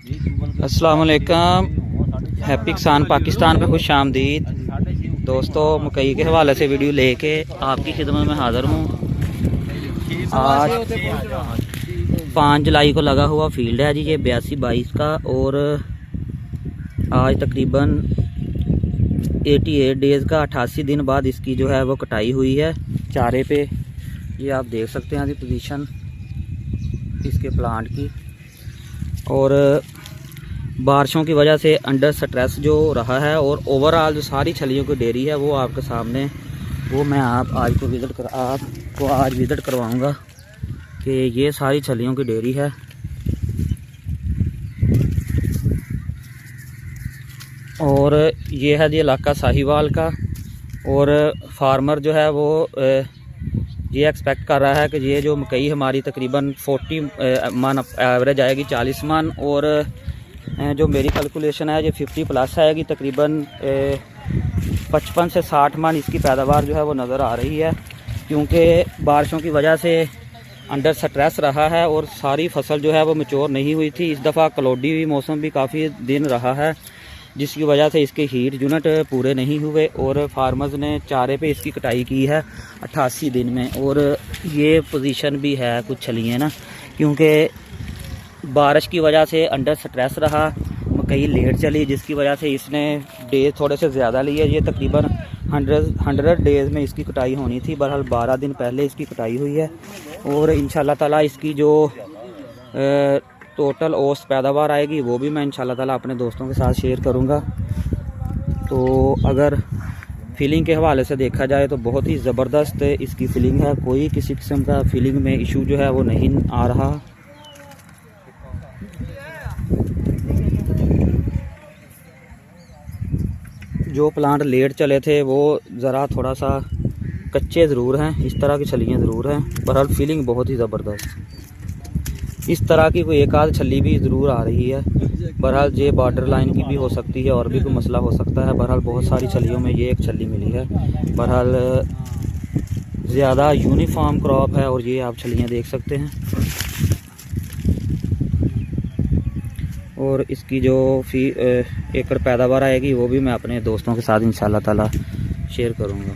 अस्सलाम वालेकुम। हैप्पी किसान पाकिस्तान में खुश आमदीद। दोस्तों, मकई के हवाले से वीडियो लेके आपकी खिदमत में हाज़िर हूँ। आज 5 जुलाई को लगा हुआ फील्ड है जी, ये 82-22 का, और आज तकरीबन 88 डेज़ का 88 दिन बाद इसकी जो है वो कटाई हुई है चारे पे। ये आप देख सकते हैं जी पोजीशन इसके प्लांट की। और बारिशों की वजह से अंडर स्ट्रेस जो रहा है, और ओवरऑल जो सारी छलियों की डेयरी है वो आपके सामने, वो मैं आपको आज विज़िट करवाऊंगा कि ये सारी छलियों की डेयरी है। और ये है जी इलाका साहिवाल का, और फार्मर जो है वो ये एक्सपेक्ट कर रहा है कि ये जो मकई हमारी तकरीबन 40 मन एवरेज आएगी, 40 मन, और जो मेरी कैलकुलेशन है ये 50 प्लस आएगी, तकरीबन 55 से 60 मन इसकी पैदावार जो है वो नज़र आ रही है। क्योंकि बारिशों की वजह से अंडर स्ट्रेस रहा है और सारी फसल जो है वो मैच्योर नहीं हुई थी। इस दफ़ा क्लाउडी हुई मौसम भी काफ़ी दिन रहा है, जिसकी वजह से इसके हीट यूनिट पूरे नहीं हुए, और फार्मर्स ने चारे पे इसकी कटाई की है 88 दिन में। और ये पोजीशन भी है कुछ छलियाँ ना, क्योंकि बारिश की वजह से अंडर स्ट्रेस रहा, मकई लेट चली, जिसकी वजह से इसने डेज थोड़े से ज़्यादा लिए। ये तकरीबन 100 डेज़ में इसकी कटाई होनी थी, बहरहाल 12 दिन पहले इसकी कटाई हुई है। और इंशाल्लाह ताला इसकी जो टोटल औसत पैदावार आएगी वो भी मैं इंशाल्लाह ताला अपने दोस्तों के साथ शेयर करूंगा। तो अगर फीलिंग के हवाले से देखा जाए तो बहुत ही ज़बरदस्त इसकी फीलिंग है, कोई किसी किस्म का फीलिंग में इशू जो है वो नहीं आ रहा। जो प्लांट लेट चले थे वो ज़रा थोड़ा सा कच्चे ज़रूर हैं, इस तरह की छलियाँ ज़रूर हैं, बहरहाल फीलिंग बहुत ही ज़बरदस्त। इस तरह की कोई एक आध छली भी ज़रूर आ रही है, बहरहाल ये बॉर्डर लाइन की भी हो सकती है, और भी कोई मसला हो सकता है। बहरहाल बहुत सारी छलियों में ये एक छली मिली है। बहरहाल ज़्यादा यूनिफॉर्म क्रॉप है, और ये आप छलियाँ देख सकते हैं। और इसकी जो एकड़ पैदावार आएगी वो भी मैं अपने दोस्तों के साथ इंशाल्लाह ताला शेयर करूँगा।